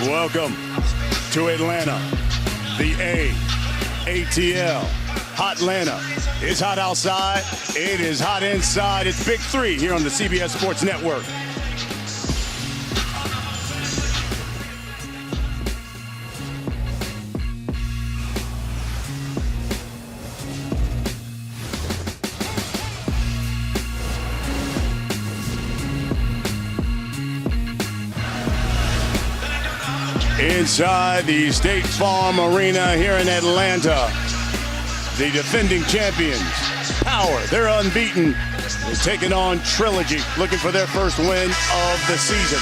Welcome to Atlanta, the ATL. Hot Atlanta. It's hot outside. It is hot inside. It's Big 3 here on the CBS Sports Network. Inside the State Farm Arena here in Atlanta, the defending champions, Power, they're unbeaten. They're taking on Trilogy, looking for their first win of the season.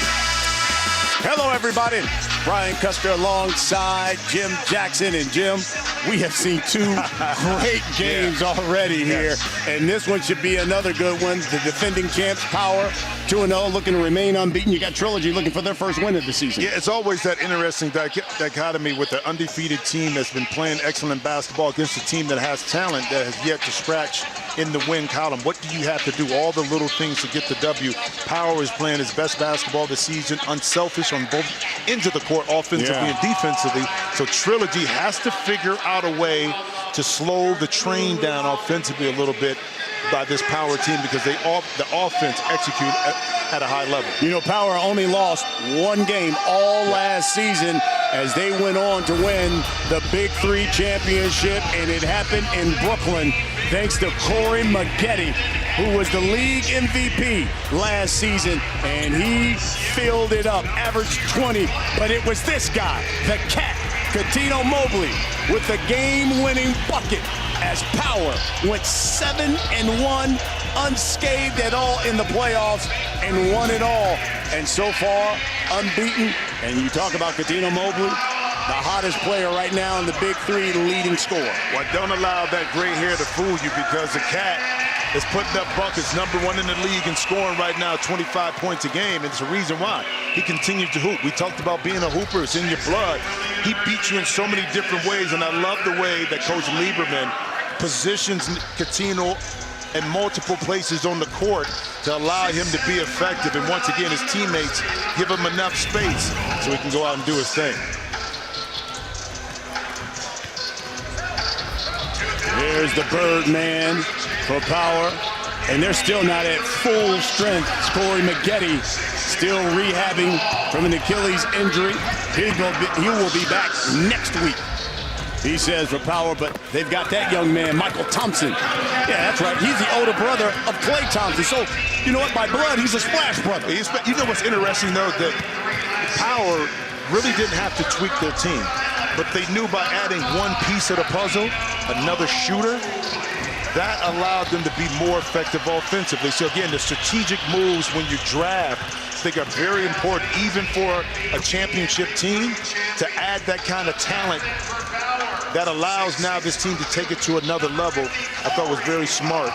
Hello, everybody. Brian Custer alongside Jim Jackson. And Jim, we have seen two great games already here. And this one should be another good one. The defending champs, Power, 2-0, looking to remain unbeaten. You got Trilogy looking for their first win of the season. Yeah, it's always that interesting dichotomy with the undefeated team that's been playing excellent basketball against a team that has talent that has yet to scratch in the win column. What do you have to do? All the little things to get the W. Power is playing his best basketball this season, unselfish on both ends of the court, offensively and defensively. So Trilogy has to figure out a way to slow the train down offensively a little bit by this Power team, because the offense execute at a high level. You know, Power only lost one game all last season as they went on to win the BIG3 Championship, and it happened in Brooklyn thanks to Corey Maggette, who was the league MVP last season, and he filled it up, averaged 20, but it was this guy, the cat, Cuttino Mobley, with the game-winning bucket as Power went 7-1, unscathed at all in the playoffs, and won it all. And so far, unbeaten. And you talk about Cuttino Mobley, the hottest player right now in the Big 3, leading scorer. Well, don't allow that gray hair to fool you, because the cat is putting up buckets, #1 in the league and scoring right now 25 points a game, and it's a reason why. He continues to hoop. We talked about being a hooper. It's in your blood. He beats you in so many different ways, and I love the way that Coach Liberman positions Cuttino in multiple places on the court to allow him to be effective. And once again, his teammates give him enough space so he can go out and do his thing. Here's the Birdman for Power, and they're still not at full strength. Corey Maggette still rehabbing from an Achilles injury. He will be back next week, he says, for Power, but they've got that young man, Mychel Thompson. Yeah, that's right. He's the older brother of Klay Thompson. So, you know what? By blood, he's a splash brother. You know what's interesting, though, that Power really didn't have to tweak their team, but they knew by adding one piece of the puzzle, another shooter, that allowed them to be more effective offensively. So again, the strategic moves when you draft, I think, are very important, even for a championship team, to add that kind of talent that allows now this team to take it to another level. I thought was very smart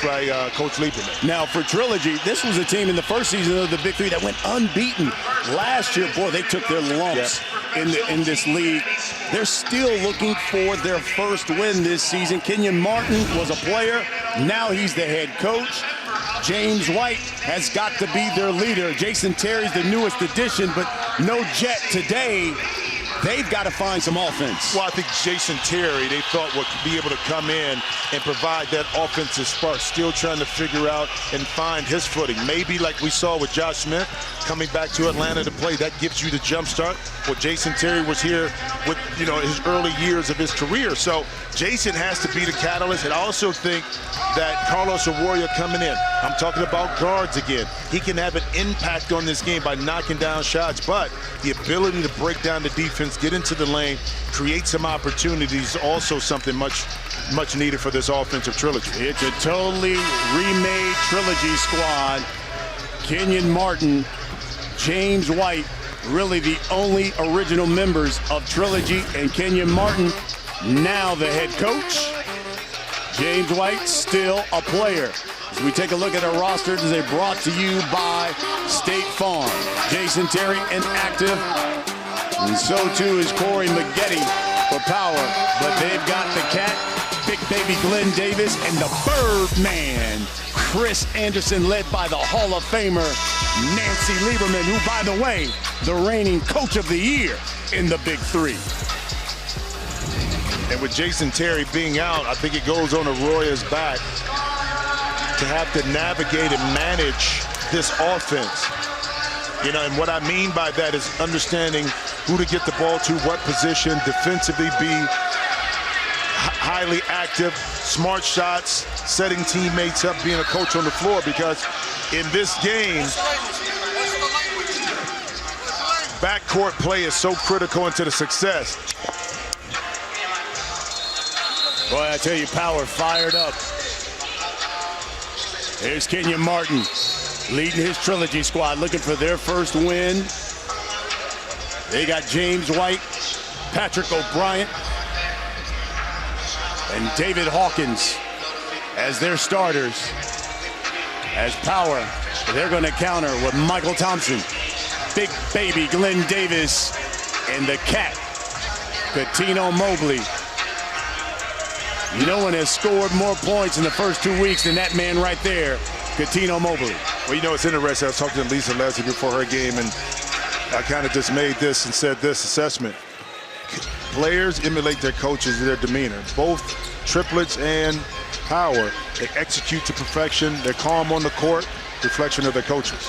by Coach Liberman. Now for Trilogy, this was a team in the first season of the Big 3 that went unbeaten. Last year, boy, they took their lumps in this league. They're still looking for their first win this season. Kenyon Martin was a player. Now he's the head coach. James White has got to be their leader. Jason Terry's the newest addition, but no Jet today. They've got to find some offense. Well, I think Jason Terry, they thought would be able to come in and provide that offensive spark, still trying to figure out and find his footing. Maybe like we saw with Josh Smith coming back to Atlanta to play, that gives you the jump start. Well, Jason Terry was here with, you know, his early years of his career. So Jason has to be the catalyst. And I also think that Carlos Arroyo coming in, I'm talking about guards again, he can have an impact on this game by knocking down shots, but the ability to break down the defense, get into the lane, create some opportunities, also something much needed for this offensive trilogy. It's a totally remade Trilogy squad. Kenyon Martin, James White, really the only original members of Trilogy, and Kenyon Martin, now the head coach. James White, still a player. As we take a look at our rosters, they're brought to you by State Farm. Jason Terry inactive, and so too is Corey Maggette for Power. But they've got the cat, Big baby Glen Davis and the Birdman, Chris Andersen, led by the Hall of Famer Nancy Liberman, who, by the way, the reigning Coach of the Year in the Big Three. And with Jason Terry being out, I think it goes on Arroyo's back to have to navigate and manage this offense. You know, and what I mean by that is understanding who to get the ball to, what position, defensively be highly active, smart shots, setting teammates up, being a coach on the floor, because in this game, backcourt play is so critical into the success. Boy, I tell you, Power fired up. Here's Kenyon Martin leading his Trilogy squad, looking for their first win. They got James White, Patrick O'Brien, and David Hawkins as their starters. As Power, they're going to counter with Mychel Thompson, Big Baby Glen Davis, and the Cat, Cuttino Mobley. No one has scored more points in the first 2 weeks than that man right there, Cuttino Mobley. Well, you know, it's interesting. I was talking to Lisa last week before her game, and I kind of just made this and said this assessment. Players emulate their coaches, their demeanor. Both triplets and Power, they execute to perfection. They're calm on the court, reflection of their coaches.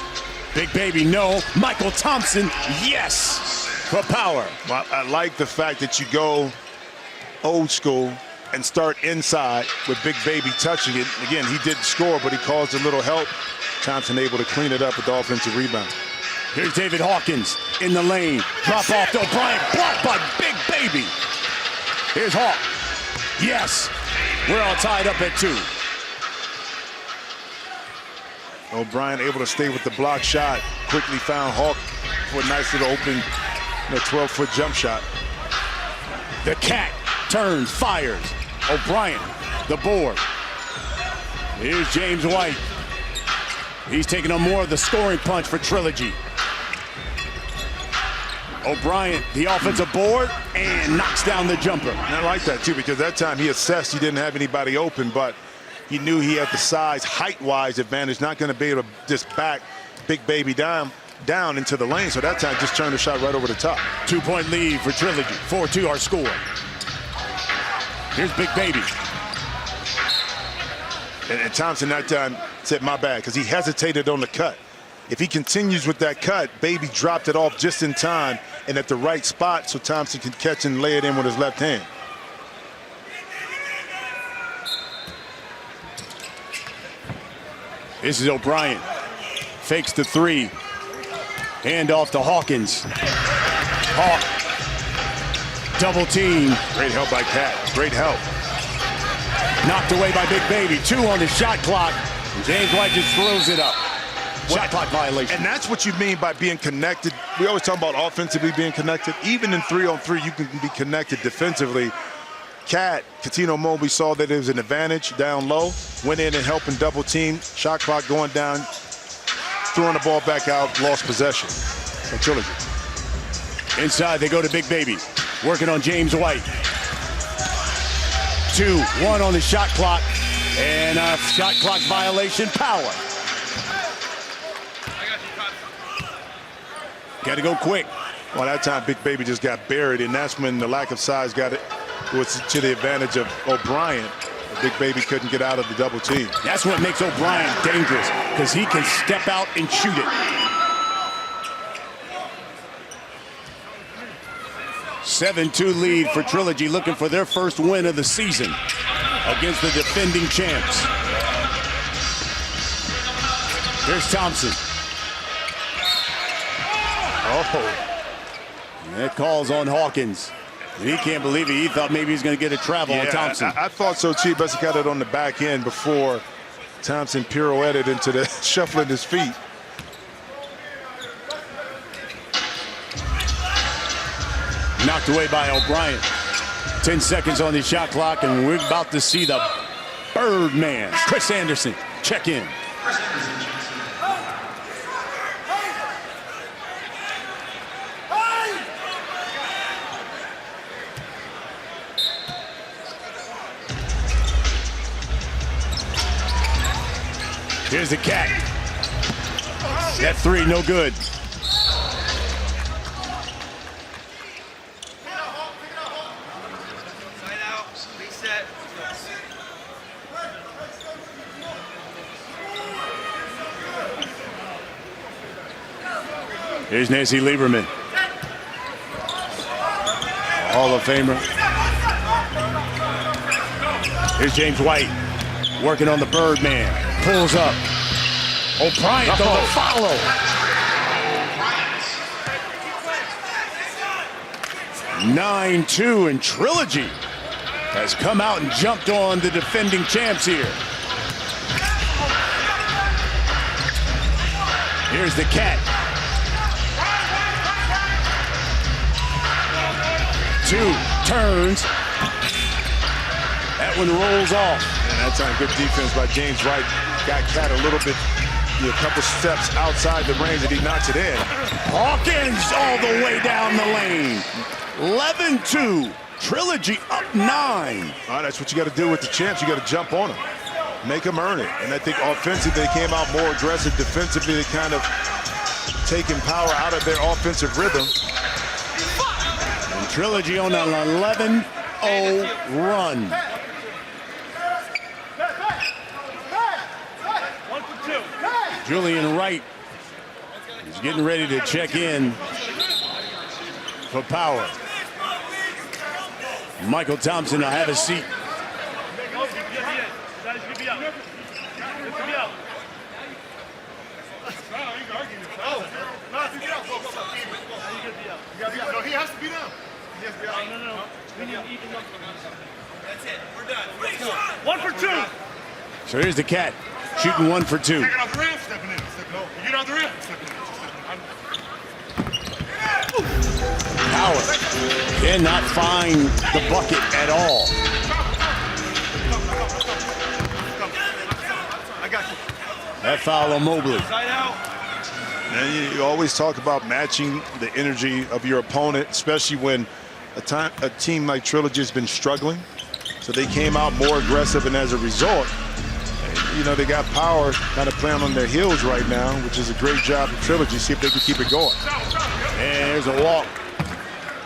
Big baby, no. Mychel Thompson, yes, for Power. Well, I like the fact that you go old school and start inside with Big Baby touching it. Again, he didn't score, but he caused a little help. Thompson able to clean it up with the offensive rebound. Here's David Hawkins in the lane. Drop off to O'Brien, blocked by Big Baby. Here's Hawk. Yes, we're all tied up at 2. O'Brien able to stay with the block shot. Quickly found Hawk for a nice little open 12-foot jump shot. The Cat turns, fires. O'Brien, the board. Here's James White. He's taking on more of the scoring punch for Trilogy. O'Brien, the offensive board, and knocks down the jumper. And I like that, too, because that time he assessed he didn't have anybody open, but he knew he had the size, height-wise advantage, not going to be able to just back Big Baby down into the lane. So that time just turned the shot right over the top. 2-point lead for Trilogy. 4-2 our score. Here's Big Baby. And Thompson that time said, my bad, because he hesitated on the cut. If he continues with that cut, Baby dropped it off just in time and at the right spot so Thompson can catch and lay it in with his left hand. This is O'Brien. Fakes the 3. Hand off to Hawkins. Hawk. Double team. Great help by Cat. Great help. Knocked away by Big Baby. 2 on the shot clock. James White just throws it up. Shot clock violation. And that's what you mean by being connected. We always talk about offensively being connected. Even in 3-on-3, you can be connected defensively. Cuttino Mobley saw that it was an advantage down low, went in and helped in double team. Shot clock going down, throwing the ball back out, lost possession. Trilogy. Inside, they go to Big Baby. Working on James White. 2-1 on the shot clock. And a shot clock violation, Power. Got to go quick. Well, that time Big Baby just got buried, and that's when the lack of size got it. Was to the advantage of O'Brien. Big Baby couldn't get out of the double team. That's what makes O'Brien dangerous, because he can step out and shoot it. 7-2 lead for Trilogy, looking for their first win of the season against the defending champs. Here's Thompson. Oh, that calls on Hawkins. And he can't believe it. He thought maybe he's going to get a travel on Thompson. I thought so too, but he got it on the back end before Thompson pirouetted into the shuffling his feet. Knocked away by O'Brien. 10 seconds on the shot clock, and we're about to see the Birdman, Chris Andersen, check in. Here's the cat. That three, no good. Here's Nancy Liberman, Hall of Famer. Here's James White working on the Birdman. Pulls up. O'Brien throws a follow. (9-2) and Trilogy has come out and jumped on the defending champs here. Here's the cat. Two turns. That one rolls off. And that time, good defense by James White. Got Cat a little bit, a couple steps outside the range, and he knocks it in. Hawkins all the way down the lane. 11-2. Trilogy up 9. That's what you got to do with the champs. You got to jump on them, make them earn it. And I think offensively, they came out more aggressive. Defensively, they kind of taking power out of their offensive rhythm. Trilogy on an 11-0 run. Julian Wright is getting ready to check in for power. Mychel Thompson will have a seat. No, he has to be down. No. We need to even up. That's it. We're done. Let's go. 1 for 2. So here's the cat shooting 1 for 2. Take it off the rim, stepping in. No, you get off the rim, stepping in. Power cannot find the bucket at all. I got you. That foul on Mobley. Side out. And you always talk about matching the energy of your opponent, especially when a team like Trilogy has been struggling. So they came out more aggressive, and as a result, they got power kind of playing on their heels right now, which is a great job of Trilogy. See if they can keep it going. And there's a walk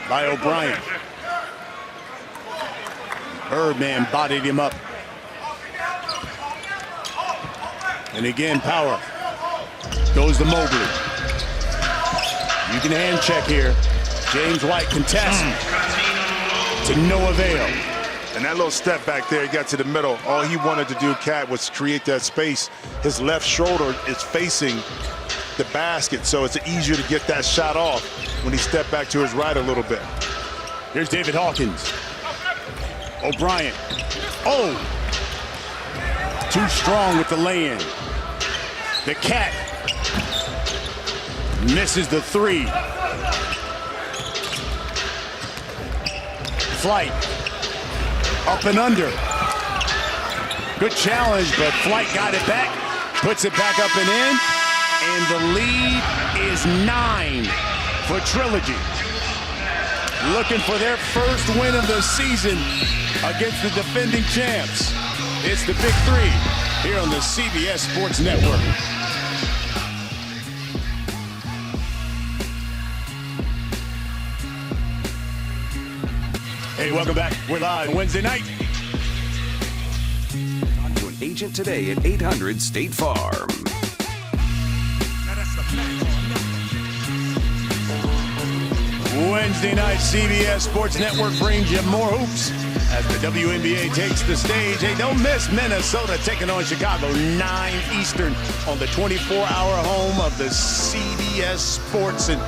by O'Brien. Birdman bodied him up. And again, power goes to Mobley. You can hand check here. James White contests to no avail. And that little step back there, he got to the middle. All he wanted to do, Cat, was create that space. His left shoulder is facing the basket, so it's easier to get that shot off when he stepped back to his right a little bit. Here's David Hawkins. O'Brien. Oh! Too strong with the lay-in. The cat misses the three. Flight. Up and under. Good challenge, but Flight got it back. Puts it back up and in. And the lead is 9 for Trilogy. Looking for their first win of the season against the defending champs. It's the Big Three here on the CBS Sports Network. Hey, welcome back. We're live Wednesday night. Talk to an agent today at 800 State Farm. Wednesday night, CBS Sports Network brings you more hoops as the WNBA takes the stage. Hey, don't miss Minnesota taking on Chicago, 9 Eastern on the 24-hour home of the CBS Sports. And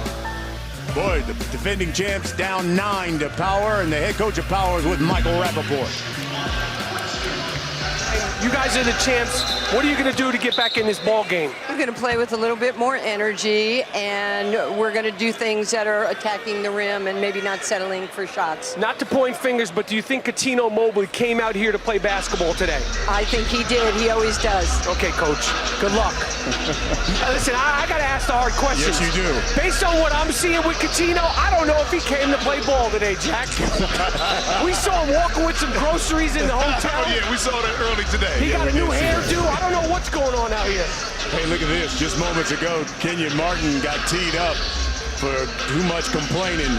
boy, the defending champs down 9 to Power, and the head coach of Power is with Michael Rappaport. You guys are the champs. What are you going to do to get back in this ball game? We're going to play with a little bit more energy, and we're going to do things that are attacking the rim and maybe not settling for shots. Not to point fingers, but do you think Cuttino Mobley came out here to play basketball today? I think he did. He always does. Okay, Coach. Good luck. Listen, I got to ask the hard questions. Yes, you do. Based on what I'm seeing with Cuttino, I don't know if he came to play ball today, Jack. We saw him walking with some groceries in the hotel. Oh, yeah, we saw that early today. He got a new hairdo. I don't know what's going on out here. Hey, look at this. Just moments ago, Kenyon Martin got teed up for too much complaining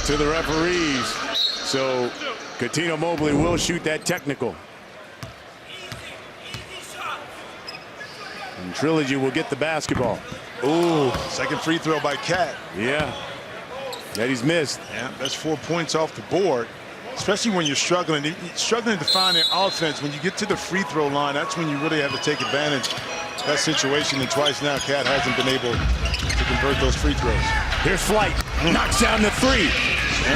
to the referees. So Cuttino Mobley will shoot that technical. And Trilogy will get the basketball. Ooh, second free throw by Cat. Yeah, that he's missed. Yeah, that's 4 points off the board. Especially when you're struggling to find an offense. When you get to the free throw line, that's when you really have to take advantage of that situation. And twice now, Cat hasn't been able to convert those free throws. Here's Flight. Knocks down the three.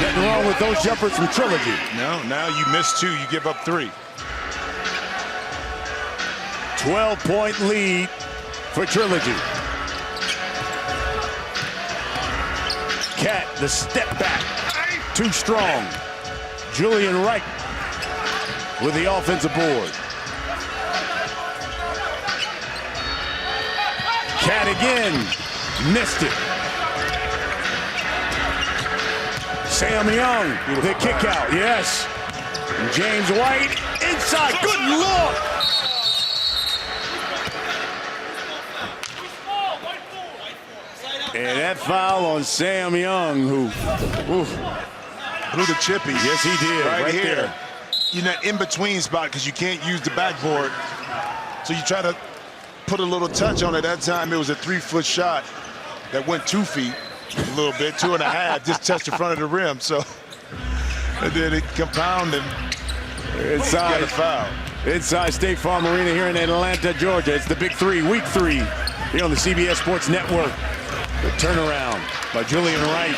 Nothing wrong with those jumpers from Trilogy. No, now you miss 2, you give up 3. 12-point lead for Trilogy. Cat, the step back. Too strong. Julian Wright with the offensive board. Cat again. Missed it. Sam Young, the kick out. Yes. James White inside. Good Lord. And that foul on Sam Young, who blew the chippy. Yes, he did. Right here. You're in that in-between spot because you can't use the backboard. So you try to put a little touch on it. That time it was a 3-foot shot that went 2 feet, a little bit, 2.5, just touched the front of the rim. So and then it compounded. Inside, foul. Inside State Farm Arena here in Atlanta, Georgia. It's the Big 3, Week 3, here on the CBS Sports Network. The turnaround by Julian Wright.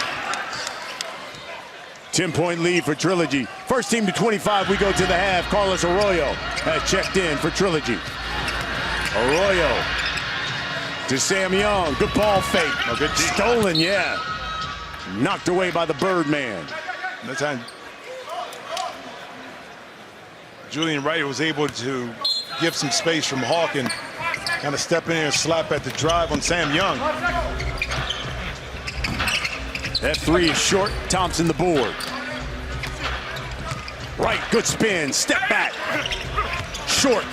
10-point lead for Trilogy. First team to 25, we go to the half. Carlos Arroyo has checked in for Trilogy. Arroyo to Sam Young. Good ball fake. Oh, good stolen, yeah. Knocked away by the Birdman. That time Julian Wright was able to give some space from Hawkins. Kind of step in there and slap at the drive on Sam Young. That 3 is short. Thompson the board. Right, good spin. Step back. Short.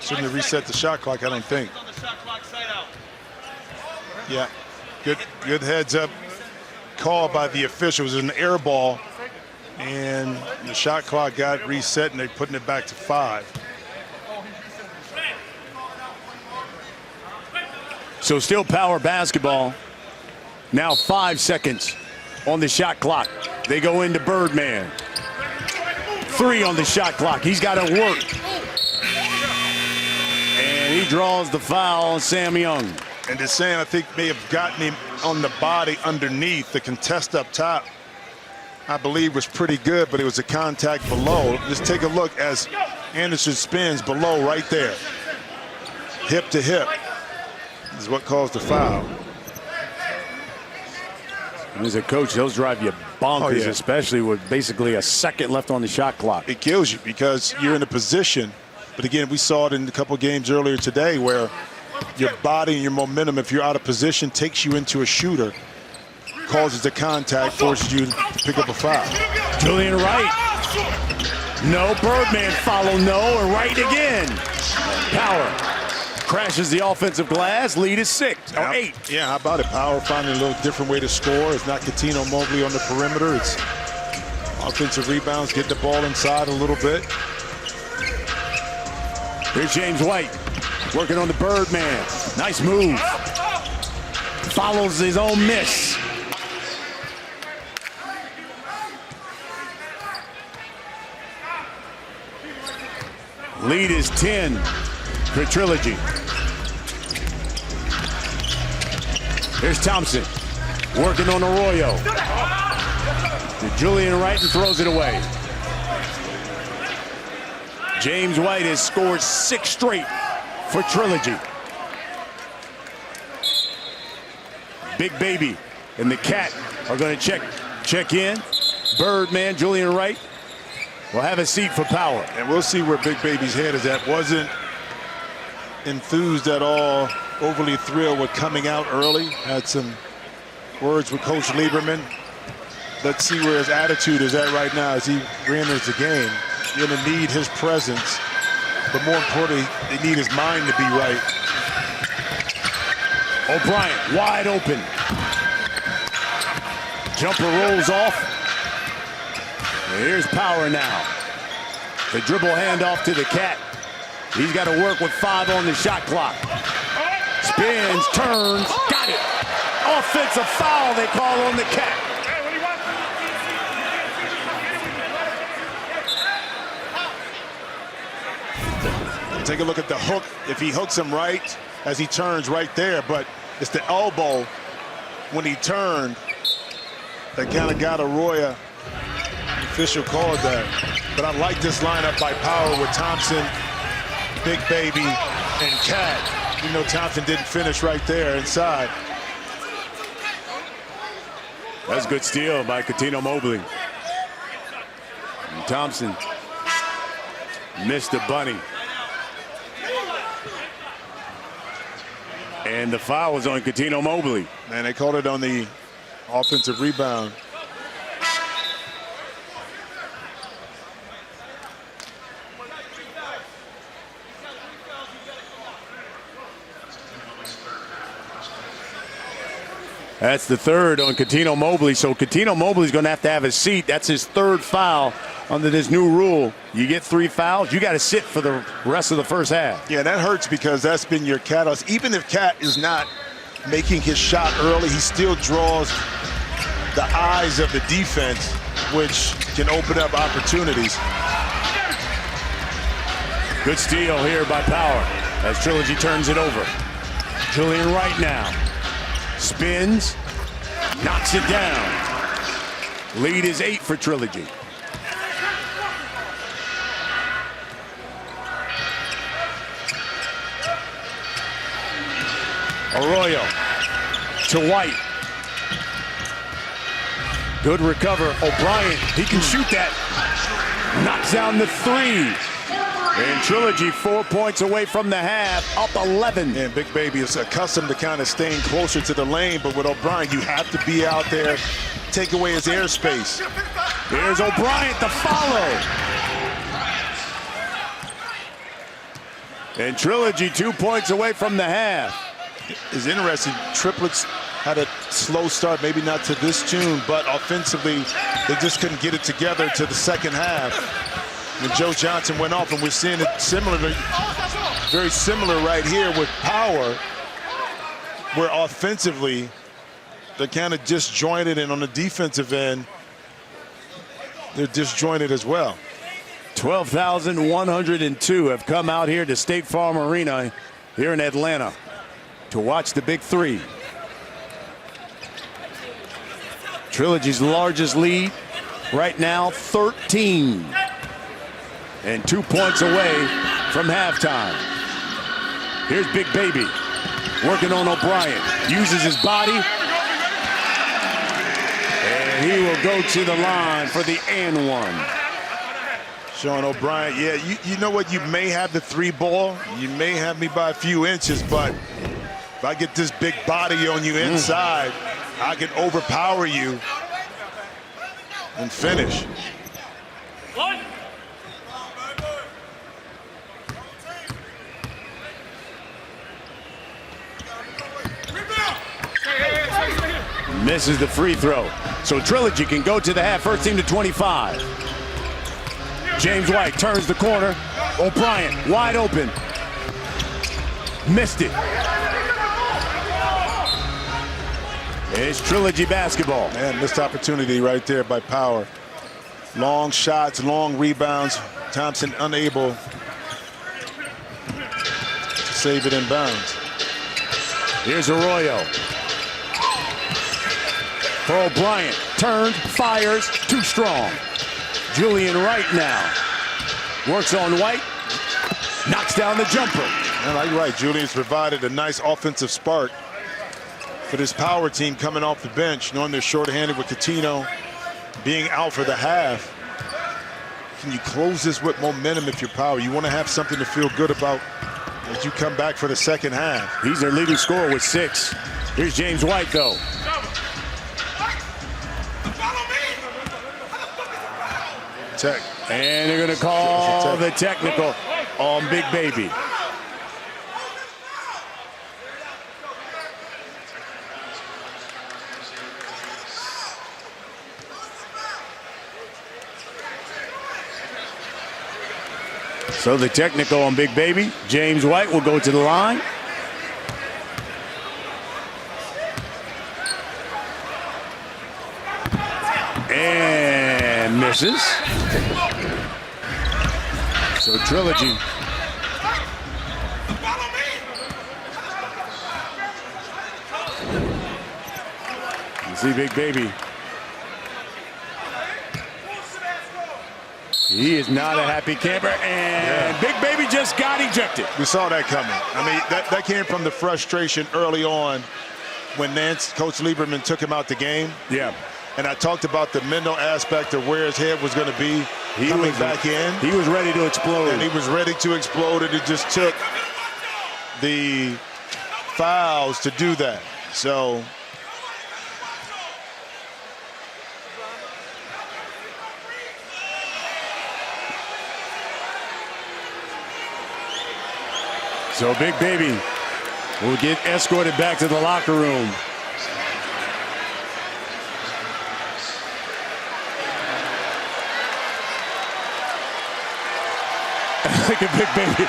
Shouldn't have reset the shot clock, I don't think. Yeah, good heads up call by the officials. It was an air ball, and the shot clock got reset, and they're putting it back to 5. So still power basketball. Now 5 seconds on the shot clock. They go into Birdman. 3 on the shot clock. He's got to work. And he draws the foul on Sam Young. And DeSantis, I think, may have gotten him on the body underneath. The contest up top, I believe, was pretty good, but it was a contact below. Just take a look as Andersen spins below right there. Hip to hip is what caused the foul. As a coach, those drive you bonkers, Oh, yeah. especially with basically a second left on the shot clock. It kills you because you're in a position. But again, we saw it in a couple games earlier today where your body and your momentum, if you're out of position, takes you into a shooter, causes the contact, forces you to pick up a foul. Julian Wright. No, Birdman follow, no, and Wright again. Power crashes the offensive glass. Lead is 8. Yeah, how about it? Power finding a little different way to score. It's not Cuttino Mobley on the perimeter. It's offensive rebounds, get the ball inside a little bit. Here's James White working on the Birdman. Nice move. Follows his own miss. Lead is 10 for Trilogy. Here's Thompson working on Arroyo. To Julian Wright and throws it away. James White has scored 6 straight for Trilogy. Big Baby and the Cat are going to check in. Birdman, Julian Wright will have a seat for power. And we'll see where Big Baby's head is at. Wasn't enthused at all, overly thrilled with coming out early. Had some words with Coach Liberman. let's see where his attitude is at right now as he re-enters the game. You're going to need his presence, but more importantly, they need his mind to be right. O'Brien wide open. Jumper rolls off. And here's Power now. The dribble handoff to the Cat. He's got to work with 5 on the shot clock. Spins, turns, got it. Offensive foul they call on the Cat. Take a look at the hook. If he hooks him right as he turns right there, but it's the elbow when he turned that kind of got Arroyo. The official called that. But I like this lineup by Power with Thompson, Big Baby, and Cat. You know Thompson didn't finish right there inside. That's a good steal by Cuttino Mobley. And Thompson missed the bunny. And the foul was on Cuttino Mobley. Man, they called it on the offensive rebound. That's the third on Cuttino Mobley. So Cuttino Mobley's going to have his seat. That's his third foul under this new rule. You get 3 fouls, you got to sit for the rest of the first half. Yeah, that hurts because that's been your catalyst. Even if Cat is not making his shot early, he still draws the eyes of the defense, which can open up opportunities. Good steal here by Power as Trilogy turns it over. Julian Wright now. Spins, knocks it down. Lead is 8 for Trilogy. Arroyo to White. Good recover. O'Brien, he can shoot that. Knocks down the 3. And Trilogy 4 points away from the half, up 11. And Big Baby is accustomed to kind of staying closer to the lane, but with O'Brien, you have to be out there, take away his airspace. Here's O'Brien to follow. And Trilogy 2 points away from the half. It's interesting, Triplets had a slow start, maybe not to this tune, but offensively, they just couldn't get it together to the second half. When Joe Johnson went off, and we're seeing it similarly, very similar right here with Power, where offensively they're kind of disjointed, and on the defensive end they're disjointed as well. 12,102 have come out here to State Farm Arena here in Atlanta to watch the Big 3. Trilogy's largest lead right now, 13. And 2 points away from halftime. Here's Big Baby working on O'Brien. Uses his body. And he will go to the line for the and 1. Sean O'Brien, yeah, you know what? You may have the 3 ball. You may have me by a few inches, but if I get this big body on you inside, I can overpower you and finish. Misses the free throw. So Trilogy can go to the half. First team to 25. James White turns the corner. O'Brien wide open. Missed it. It's Trilogy basketball. Man, missed opportunity right there by Power. Long shots, long rebounds. Thompson unable to save it in bounds. Here's Arroyo. For O'Brien, turned, fires, too strong. Julian Wright now. Works on White, knocks down the jumper. And like you're right, Julian's provided a nice offensive spark for this Power team coming off the bench, knowing they're short-handed with Cuttino being out for the half. Can you close this with momentum if you're Power? You want to have something to feel good about as you come back for the second half. He's their leading scorer with 6. Here's James White, though. tech. And they're going to call the technical on Big Baby. So the technical on Big Baby. James White will go to the line. And misses. So Trilogy. You see Big Baby. He is not a happy camper, and Big Baby just got ejected. We saw that coming. I mean, that came from the frustration early on when Coach Liberman took him out the game. Yeah. And I talked about the mental aspect of where his head was going to be coming back in. He was ready to explode. And he was ready to explode, and it just took the fouls to do that. So Big Baby will get escorted back to the locker room. Look at Big Baby.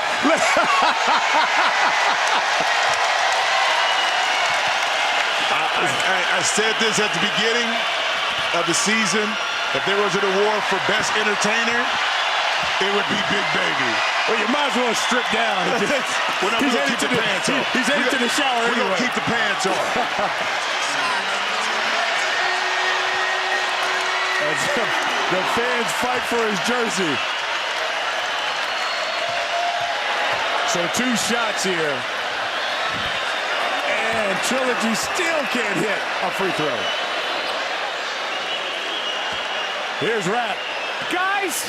I said this at the beginning of the season. If there was an award for best entertainer, it would be Big Baby. Well, you might as well strip down. We're not going to keep the pants on. He's headed to the shower anyway. We're going to keep the pants on. The fans fight for his jersey. So 2 shots here. And Trilogy still can't hit a free throw. Here's Rap. Guys,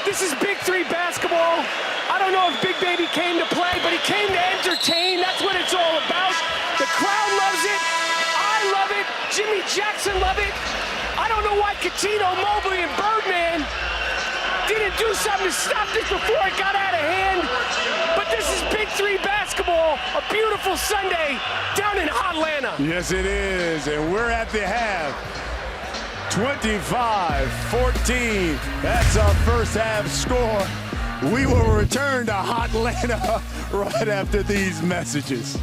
this is Big 3 basketball. I don't know if Big Baby came to play, but he came to entertain. That's what it's all about. The crowd loves it. I love it. Jimmy Jackson loves it. I don't know why Cuttino Mobley and Birdman didn't do something to stop this before it got out of hand. But this is Big 3 basketball, a beautiful Sunday down in Hotlanta. Yes, it is, and we're at the half. 25-14. That's our first half score. We will return to Hotlanta right after these messages.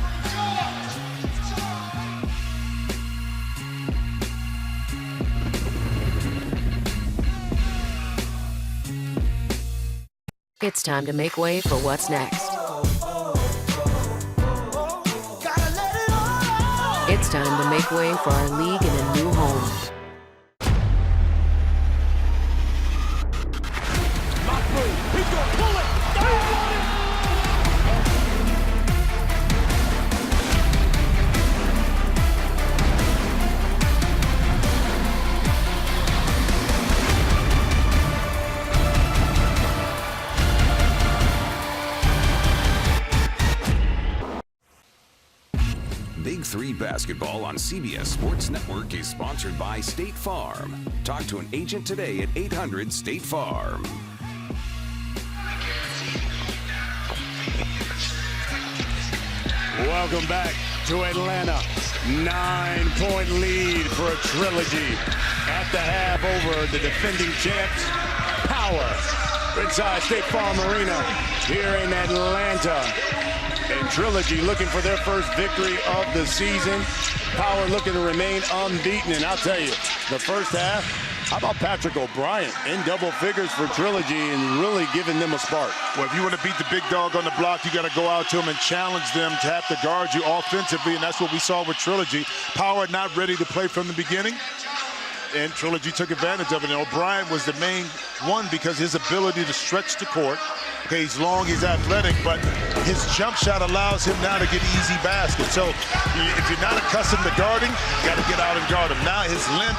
It's time to make way for what's next. It's time to make way for our league in a new home. He's gonna pull it. Big 3 Basketball on CBS Sports Network is sponsored by State Farm. Talk to an agent today at 800-STATE-FARM. Welcome back to Atlanta. 9-point lead for a Trilogy at the half over the defending champs. Power inside State Farm Arena here in Atlanta. And Trilogy looking for their first victory of the season. Power looking to remain unbeaten. And I'll tell you, the first half, how about Patrick O'Brien in double figures for Trilogy and really giving them a spark? Well, if you want to beat the big dog on the block, you got to go out to them and challenge them to have to guard you offensively, and that's what we saw with Trilogy. Power not ready to play from the beginning, and Trilogy took advantage of it. And O'Brien was the main one because his ability to stretch the court. Okay, he's long, he's athletic, but his jump shot allows him now to get easy baskets. So if you're not accustomed to guarding, you got to get out and guard him. Now his length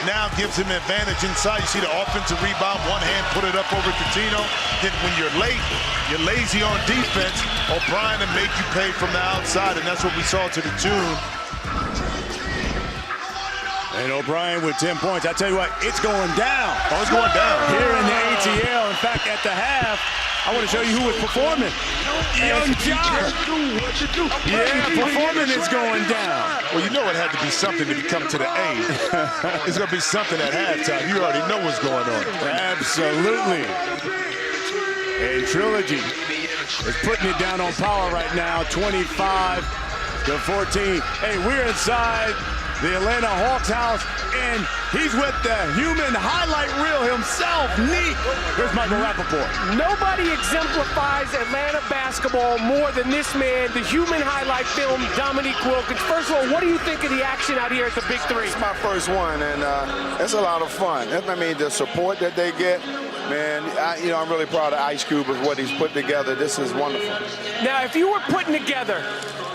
now gives him advantage inside. You see the offensive rebound, one hand, put it up over Cuttino. Then when you're late, you're lazy on defense, O'Brien will make you pay from the outside, and that's what we saw to the tune And O'Brien with 10 points. I tell you what, it's going down. Oh, it's going down. Here in the ATL. In fact, at the half, I want to show you who was performing. Young John. Yeah, performing is going down. Well, you know it had to be something if you come to the A. It's going to be something at halftime. You already know what's going on. Absolutely. And Trilogy is putting it down on power right now, 25-14. Hey, we're inside the Atlanta Hawks house, and he's with the human highlight reel himself, Neek. Here's Michael Rappaport. Nobody exemplifies Atlanta basketball more than this man, the human highlight film, Dominique Wilkins. First of all, what do you think of the action out here at the Big Three? It's my first one, and it's a lot of fun. I mean, the support that they get, man, I'm really proud of Ice Cube with what he's put together. This is wonderful. Now, if you were putting together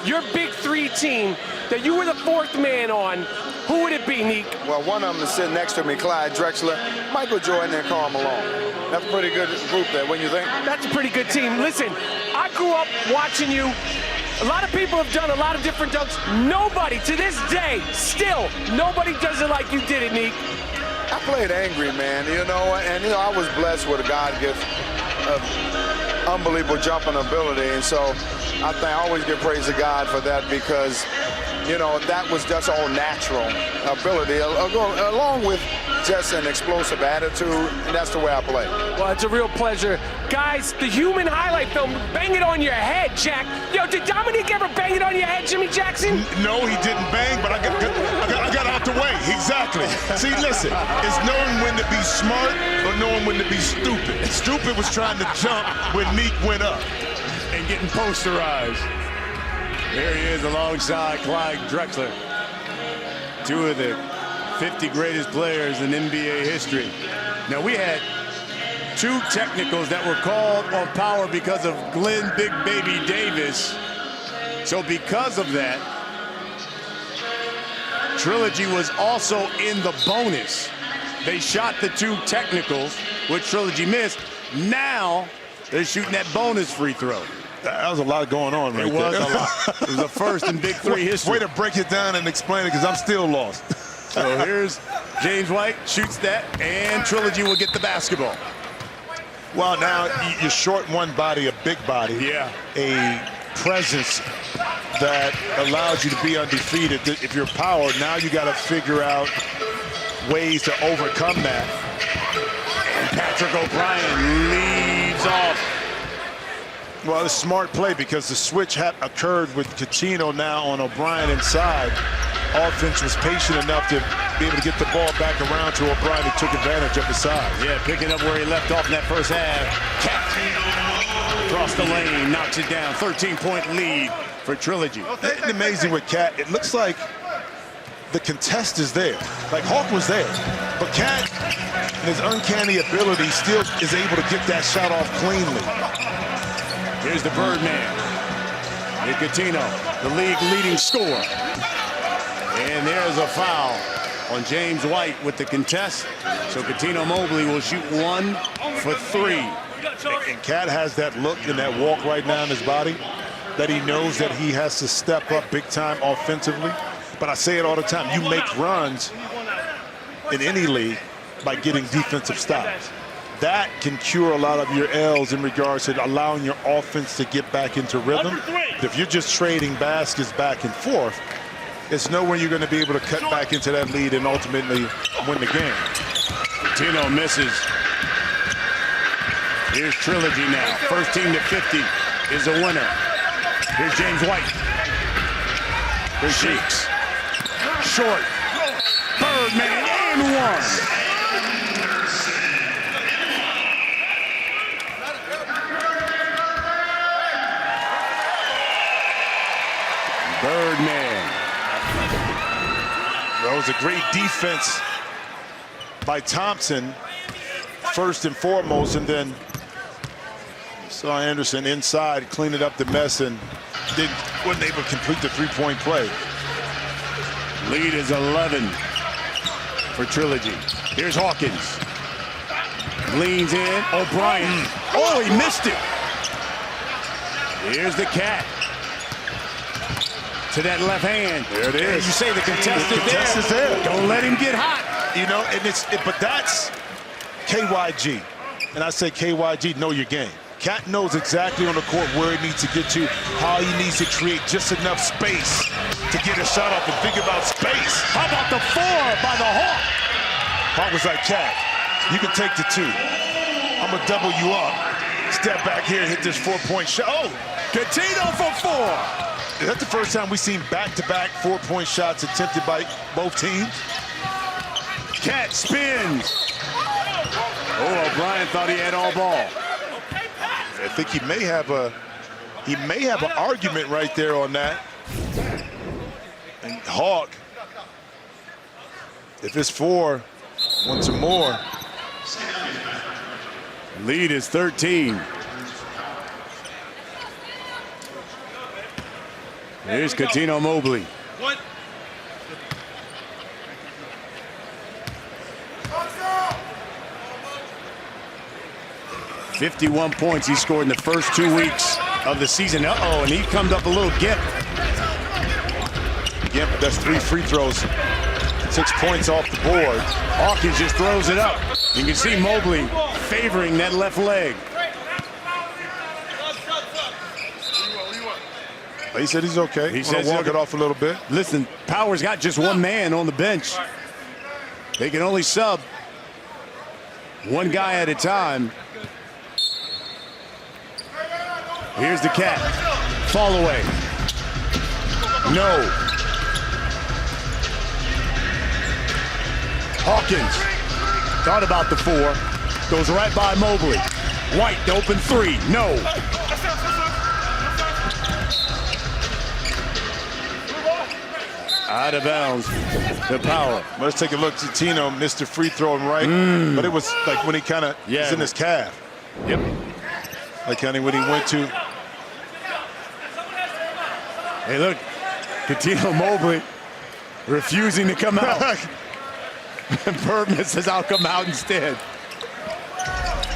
your Big Three team that you were the fourth man on, who would it be, Neek? Well, one of them is sitting next to me, Clyde Drexler, Michael Jordan, and Karl Malone. That's a pretty good group there, wouldn't you think? That's a pretty good team. Listen, I grew up watching you. A lot of people have done a lot of different dunks. Nobody, to this day, still, nobody does it like you did it, Neek. I played angry, man, and I was blessed with a God gift of unbelievable jumping ability, and so I always give praise to God for that, because that was just all natural ability, along with just an explosive attitude, and that's the way I play. Well, it's a real pleasure. Guys, the human highlight film, bang it on your head, Jack. Yo, did Dominique ever bang it on your head, Jimmy Jackson? No, he didn't bang, but I got out the way. Exactly. See, listen, it's knowing when to be smart or knowing when to be stupid. Stupid was trying to jump when Neek went up. And getting posterized. There he is alongside Clyde Drexler. Two of the 50 greatest players in NBA history. Now, we had two technicals that were called on power because of Glen Big Baby Davis. So because of that, Trilogy was also in the bonus. They shot the two technicals, which Trilogy missed. Now they're shooting that bonus free throw. That was a lot going on right there. It was a lot. It was the first in Big Three history. Way to break it down and explain it, because I'm still lost. So here's James White, shoots that, and Trilogy will get the basketball. Well, now you short one body, a big body. Yeah. A presence that allows you to be undefeated. If you're power, now you got to figure out ways to overcome that. And Patrick O'Brien leads off. Well, it's a smart play, because the switch had occurred with Cuttino now on O'Brien inside. Offense was patient enough to be able to get the ball back around to O'Brien, who took advantage of the size. Yeah, picking up where he left off in that first half. Cat across the lane, knocks it down. 13-point lead for Trilogy. It's amazing with Cat. It looks like the contest is there. Like Hawk was there. But Cat, in his uncanny ability, still is able to get that shot off cleanly. Here's the Birdman. Nick Cuttino, the league leading scorer. And there's a foul on James White with the contest. So Cuttino Mobley will shoot 1 for 3. And Cat has that look and that walk right now in his body that he knows that he has to step up big time offensively. But I say it all the time, you make runs in any league by getting defensive stops. That can cure a lot of your L's in regards to allowing your offense to get back into rhythm. If you're just trading baskets back and forth, it's nowhere you're going to be able to cut back into that lead and ultimately win the game. Cuttino misses. Here's Trilogy now. First team to 50 is a winner. Here's James White. Here's Shakes. Short. Birdman and 1. Birdman. That was a great defense by Thompson, first and foremost, and then saw Andersen inside cleaning up the mess and wasn't able to complete the three-point play. Lead is 11 for Trilogy. Here's Hawkins. Leans in. O'Brien. Oh, he missed it. Here's the Cat. to that left hand. There it is. You say the contestant is there. Don't let him get hot. You know, and but that's KYG. And I say, KYG, know your game. Cat knows exactly on the court where he needs to get to, how he needs to create just enough space to get a shot off and think about space. How about the 4 by the Hawk? Hawk was like, Cat, you can take the 2. I'm going to double you up. Step back here and hit this 4-point shot. Oh, Cuttino for 4. Is that the first time we've seen back-to-back 4-point shots attempted by both teams? Cat spins. Oh, O'Brien thought he had all ball. I think he may have an argument right there on that. And Hawk, if it's 4, wants some more. Lead is 13. Here's Cuttino Mobley. 51 points he scored in the first 2 weeks of the season. Uh-oh, and he comes up a little gimp. Gimp, that's 3 free throws. 6 points off the board. Hawkins just throws it up. You can see Mobley favoring that left leg. He said he's okay. He says walk it off a little bit. Listen, Power's got just one man on the bench. They can only sub one guy at a time. Here's the Cat. Fall away. No. Hawkins thought about the 4. Goes right by Mobley. White, the open 3. No. Out of bounds. The Power. Let's take a look. Cuttino missed the free throw right, but it was like when he kind of was in his calf. Yep. Like kind of when he went to. Hey, look, Cuttino Mobley refusing to come out. Birdman says, I'll come out instead.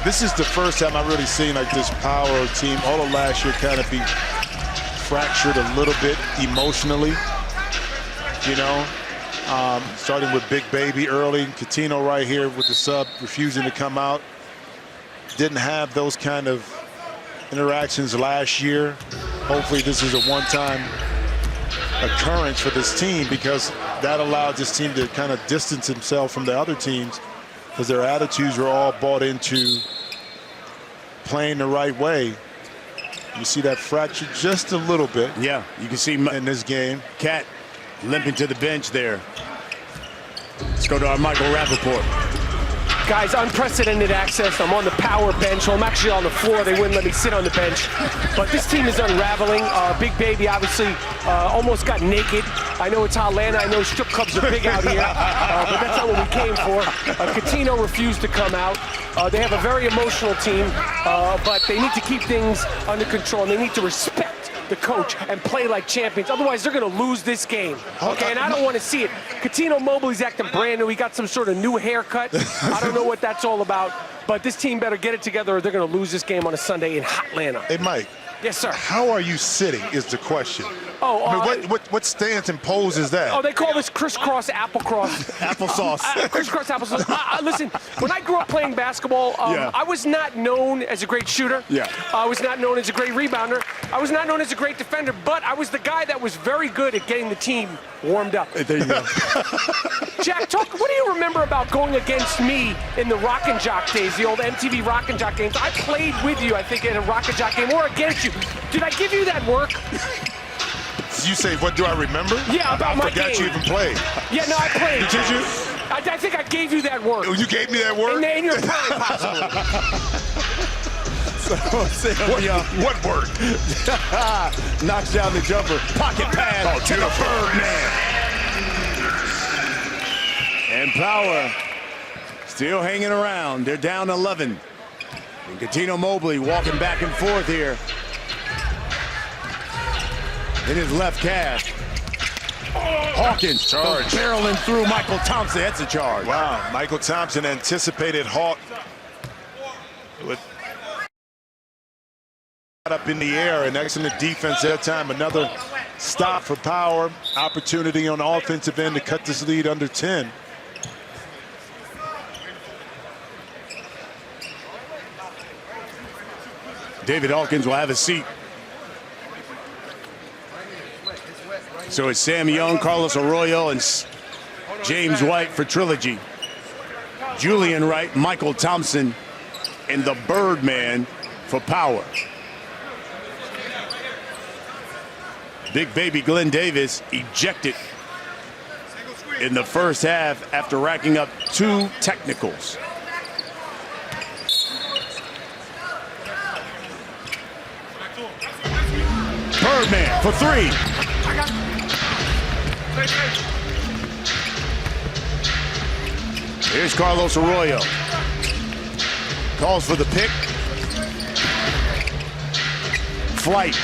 This is the first time I've really seen like this Power team all of last year kind of be fractured a little bit emotionally. You know, starting with Big Baby early, Cuttino right here with the sub refusing to come out. Didn't have those kind of interactions last year. Hopefully this is a one-time occurrence for this team, because that allowed this team to kind of distance himself from the other teams, because their attitudes were all bought into playing the right way. You see that fracture just a little bit. Yeah, you can see in this game. Cat limping to the bench there. Let's go to our Michael Rappaport. Guys, unprecedented access. I'm on the Power bench. Well, I'm actually on the floor. They wouldn't let me sit on the bench. But this team is unraveling. Big Baby obviously almost got naked. I know it's Atlanta. I know strip clubs are big out here. But that's not what we came for. Cuttino refused to come out. They have a very emotional team. But they need to keep things under control. And they need to respect the coach and play like champions. Otherwise, they're going to lose this game. Okay, and I don't want to see it. Cuttino Mobley's acting brand new. He got some sort of new haircut. I don't know what that's all about, but this team better get it together or they're going to lose this game on a Sunday in Atlanta. Hey, Mike. Yes, sir. How are you sitting is the question. Oh, I mean, what stance and pose is that? Oh, they call this crisscross applesauce. Crisscross applesauce. Listen, when I grew up playing basketball, I was not known as a great shooter. Yeah. I was not known as a great rebounder. I was not known as a great defender, but I was the guy that was very good at getting the team warmed up. There you go. Jack, what do you remember about going against me in the Rock and Jock days, the old MTV Rock and Jock games? I played with you, I think, in a Rock and Jock game or against you. Did I give you that work? You say, what do I remember? Yeah, about my game. I forgot you even played. Yeah, no, I played. Did you? I think I gave you that work. Oh, you gave me that work? In your prime, possibly. What work? Knocks down the jumper. Pocket pass to the Birdman. And Power still hanging around. They're down 11. And Cuttino Mobley walking back and forth here in his left calf. Hawkins charge. Barreling through Mychel Thompson. That's a charge. Wow, Mychel Thompson anticipated Hawk with up in the air, and excellent defense that time. Another stop for Power. Opportunity on the offensive end to cut this lead under 10. David Hawkins will have a seat. So it's Sam Young, Carlos Arroyo, and James White for Trilogy. Julian Wright, Mychel Thompson, and the Birdman for Power. Big baby Glen Davis ejected in the first half after racking up 2 technicals. Birdman for 3. Here's Carlos Arroyo. Calls for the pick. Flight.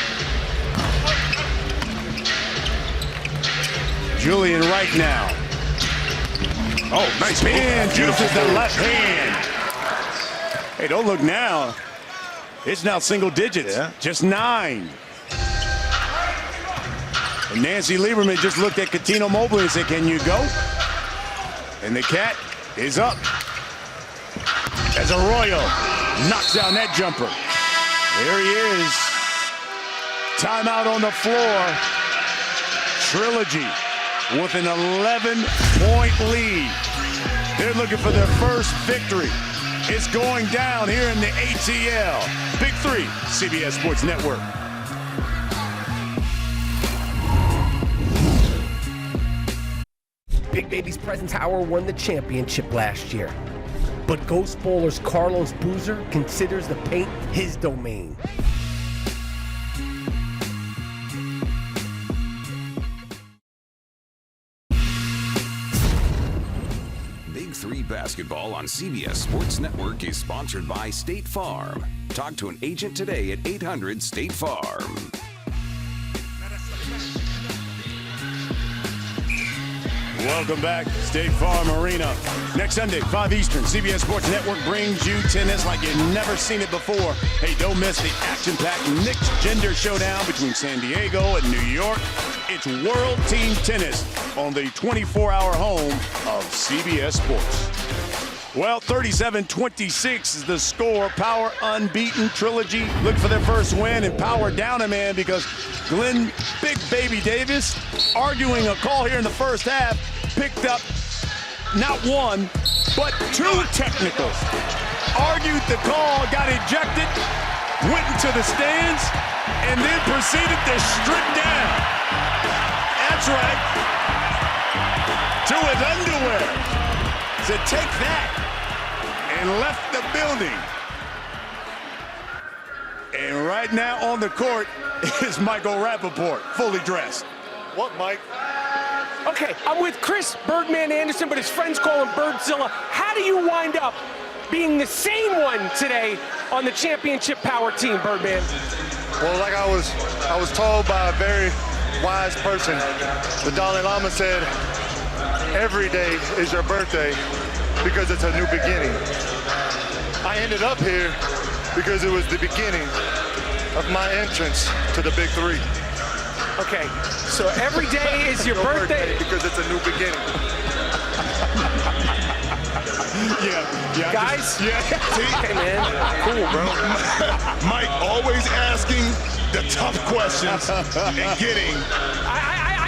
Julian Wright now. Oh, nice spin. Juices the left hand. Hey, don't look now. It's now single digits. Yeah. Just 9. And Nancy Liberman just looked at Cuttino Mobley and said, "Can you go?" And the cat is up as Arroyo knocks down that jumper. There he is. Timeout on the floor. Trilogy with an 11-point lead. They're looking for their first victory. It's going down here in the ATL. Big 3, CBS Sports Network. Big Baby's Presence Hour won the championship last year. But Ghost Bowler's Carlos Boozer considers the paint his domain. Big 3 basketball on CBS Sports Network is sponsored by State Farm. Talk to an agent today at 800-STATE-FARM. Welcome back, State Farm Arena. Next Sunday, 5 Eastern, CBS Sports Network brings you tennis like you've never seen it before. Hey, don't miss the action-packed mixed gender showdown between San Diego and New York. It's World Team Tennis on the 24-hour home of CBS Sports. Well, 37-26 is the score. Power unbeaten. Trilogy looking for their first win, and Power down a man because Glen Big Baby Davis, arguing a call here in the first half, picked up not 1, but 2 technicals. Argued the call, got ejected, went into the stands, and then proceeded to strip down. That's right. To his underwear. Said, take that. And left the building. And right now on the court is Michael Rappaport, fully dressed. What, Mike? Okay, I'm with Chris Birdman Andersen, but his friends call him Birdzilla. How do you wind up being the sane one today on the championship Power team, Birdman? Well, like I was told by a very wise person, the Dalai Lama said, every day is your birthday because it's a new beginning. I ended up here because it was the beginning of my entrance to the Big 3. Okay, so every day is your birthday because it's a new beginning. Yeah. Guys? Hey, man. Cool, bro. Mike always asking the tough questions and getting.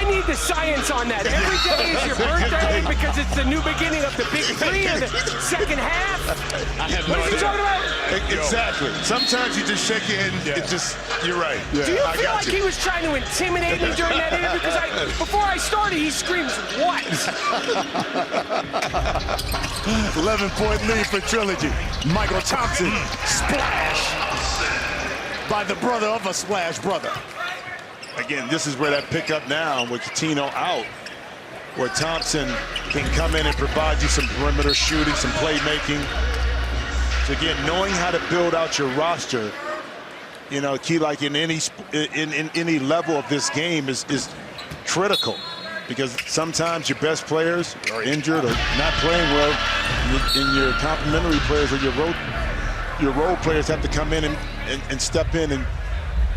I need the science on that. Every day is your birthday because it's the new beginning of the Big 3 in the second half. What are you talking about? Exactly. Sometimes you just shake your head and it just, you're right. Do you feel like he was trying to intimidate me during that interview? Because before I started, he screams, what? 11-point lead for Trilogy. Mychel Thompson, splash by the brother of a splash brother. Again, this is where that pickup now with Cuttino out, where Thompson can come in and provide you some perimeter shooting, some playmaking. So again, knowing how to build out your roster, you know, key like in any level of this game is critical, because sometimes your best players are injured or not playing well, and your complementary players or your role players have to come in and step in and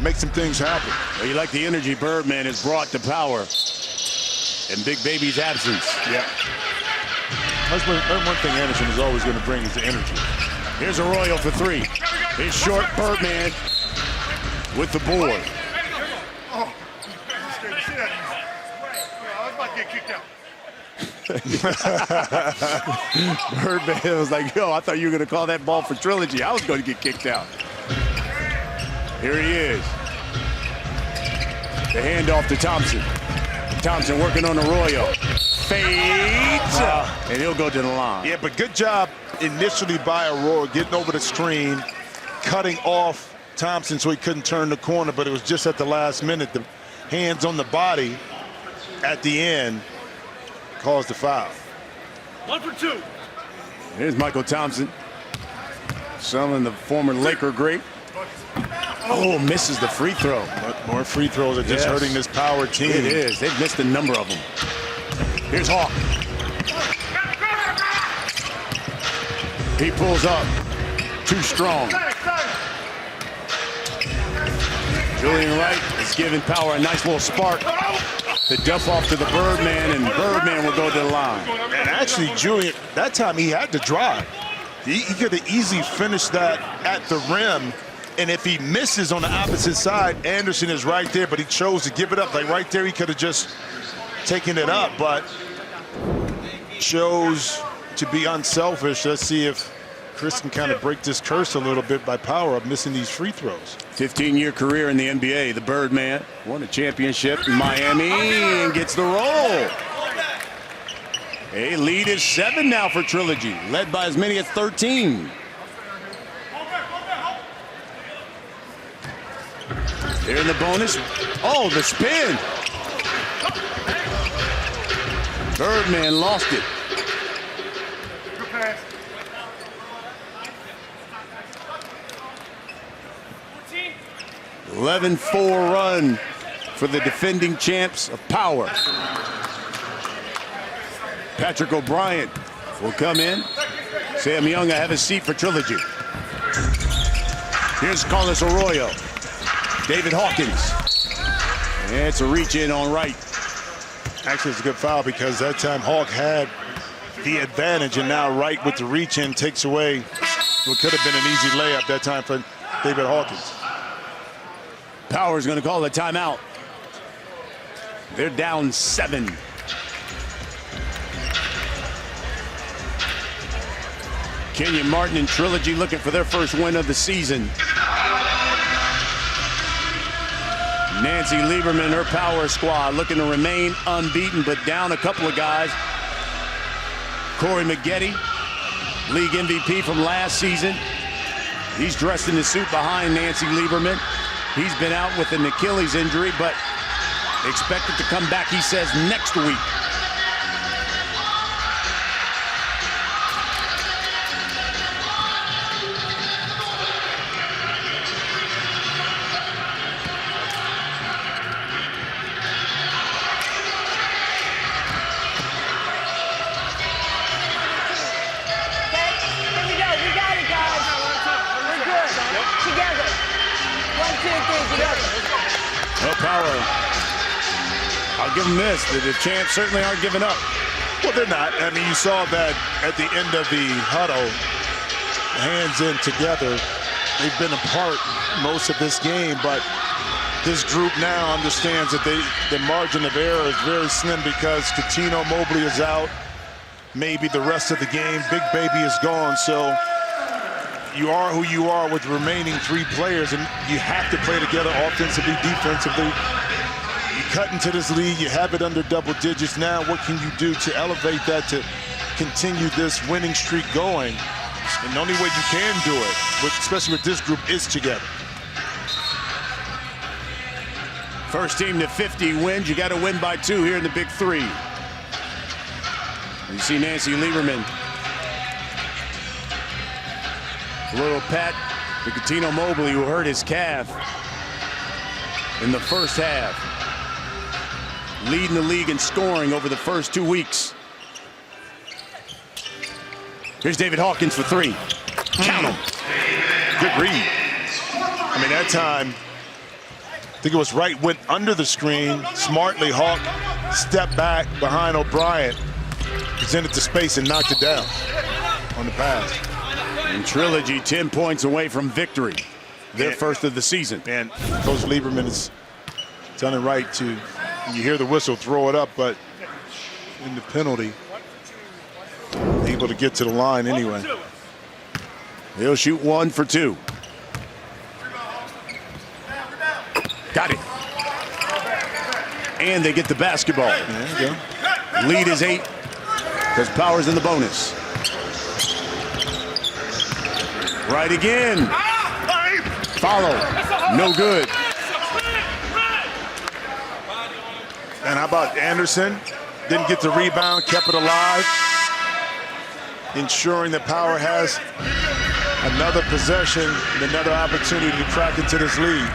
make some things happen. Well, you like the energy Birdman has brought to Power in Big Baby's absence. Yeah. That's one thing Andersen is always going to bring is the energy. Here's Arroyo for three. His short Birdman with the board. Oh, scared the shit out of me. I was about to get kicked out. Birdman was like, yo, I thought you were going to call that ball for Trilogy. I was going to get kicked out. Here he is. The handoff to Thompson. Thompson working on Arroyo. Fades. And he'll go to the line. Yeah, but good job initially by Arroyo getting over the screen, cutting off Thompson so he couldn't turn the corner, but it was just at the last minute. The hands on the body at the end caused the foul. 1 for 2. Here's Mychel Thompson. Son of the former Laker great. Oh, misses the free throw. More free throws are just hurting this Power team. It is. They've missed a number of them. Here's Hawk. He pulls up. Too strong. Julian Wright is giving Power a nice little spark. The dump off to the Birdman, and Birdman will go to the line. And actually, Julian, that time he had to drive. He could have easily finished that at the rim. And if he misses on the opposite side, Andersen is right there, but he chose to give it up. Like right there, he could have just taken it up, but chose to be unselfish. Let's see if Chris can kind of break this curse a little bit by Power of missing these free throws. 15-year career in the NBA. The Birdman won a championship in Miami and gets the roll. A lead is 7 now for Trilogy, led by as many as 13. They're in the bonus. Oh, the spin. Birdman lost it. 11-4 run for the defending champs of Power. Patrick O'Brien will come in. Sam Young, I have a seat for Trilogy. Here's Carlos Arroyo. David Hawkins. And it's a reach in on Wright. Actually, it's a good foul because that time Hawk had the advantage, and now Wright with the reach in takes away what could have been an easy layup that time for David Hawkins. Power's going to call the timeout. They're down 7. Kenyon Martin and Trilogy looking for their first win of the season. Nancy Liberman, her Power squad, looking to remain unbeaten, but down a couple of guys. Corey Maggette, league MVP from last season. He's dressed in the suit behind Nancy Liberman. He's been out with an Achilles injury, but expected to come back, he says, next week. Power. I'll give them this. The champs certainly aren't giving up. Well, they're not. I mean, you saw that at the end of the huddle, hands in together. They've been apart most of this game, but this group now understands that the margin of error is very slim because Cuttino Mobley is out. Maybe the rest of the game. Big Baby is gone, so you are who you are with the remaining 3 players, and you have to play together offensively, defensively. You cut into this league, you have it under double digits. Now what can you do to elevate that to continue this winning streak going? And the only way you can do it, especially with this group, is together. First team to 50 wins. You got to win by 2 here in the Big 3. You see Nancy Liberman. A little pat to Cuttino Mobley, who hurt his calf in the first half. Leading the league in scoring over the first 2 weeks. Here's David Hawkins for 3. Count him. Good read. I mean, that time, think it was right, went under the screen. Smartly, Hawk stepped back behind O'Brien, presented to space and knocked it down on the pass. And Trilogy 10 points away from victory. Their first of the season. And Coach Liberman has done it right to, you hear the whistle, throw it up, but in the penalty, able to get to the line anyway. He'll shoot 1 for 2. Got it. And they get the basketball. There you go. Lead is 8 because Power's in the bonus. Right again. Follow. No good. And how about Andersen? Didn't get the rebound, kept it alive, ensuring that Power has another possession, another opportunity to crack into this lead.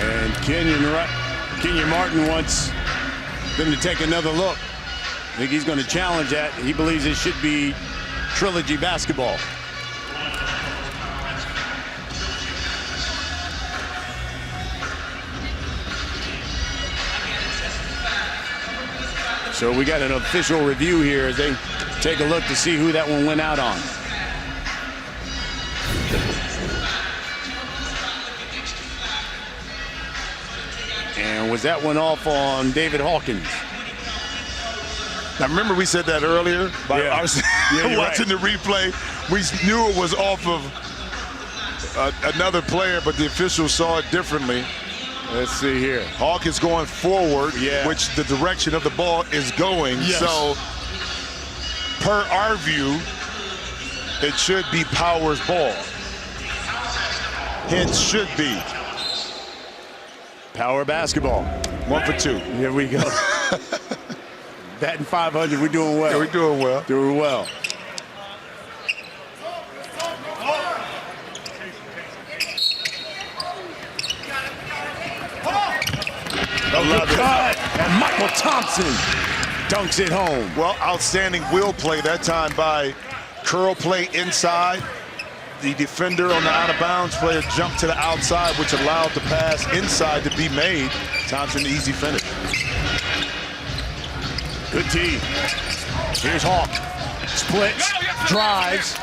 And Kenyon Martin wants them to take another look. I think he's going to challenge that. He believes it should be Trilogy basketball. So we got an official review here as they take a look to see who that one went out on. And was that one off on David Hawkins? Now remember we said that earlier? I was watching the replay. We knew it was off of another player, but the officials saw it differently. Let's see here. Hawk is going forward, which the direction of the ball is going. Yes. So, per our view, it should be Power's ball. Hence, should be Power basketball. 1 for 2. Here we go. Batting 500. We're doing well. Yeah, we're doing well. Doing well. Cut. And Mychel Thompson dunks it home. Well, outstanding wheel play that time by curl play inside. The defender on the out-of-bounds player jumped to the outside, which allowed the pass inside to be made. Thompson, easy finish. Good tee. Here's Hawk. Splits, drives,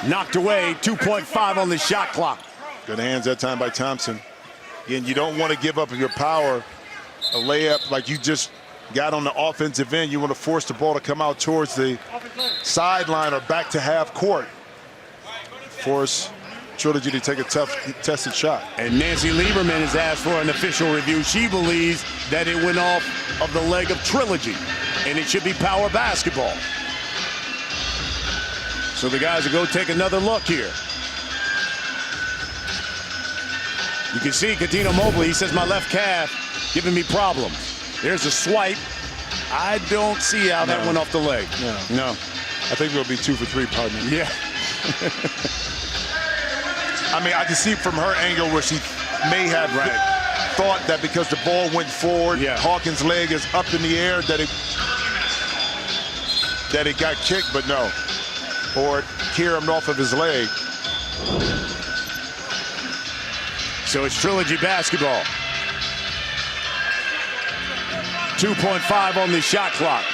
knocked away. 2.5 on the shot clock. Good hands that time by Thompson. Again, you don't want to give up your power. A layup like you just got on the offensive end. You want to force the ball to come out towards the sideline or back to half court. Force Trilogy to take a tough, tested shot. And Nancy Liberman has asked for an official review. She believes that it went off of the leg of Trilogy, and it should be Power basketball. So the guys will go take another look here. You can see Cuttino Mobley, he says, my left calf giving me problems. There's a swipe. I don't see how that went off the leg. No. I think it'll be 2 for 3, partner. Yeah. I mean, I can see from her angle where she may have thought that because the ball went forward, Hawkins' leg is up in the air, that it got kicked, but no. Or carried off of his leg. So it's Trilogy basketball. 2.5 on the shot clock.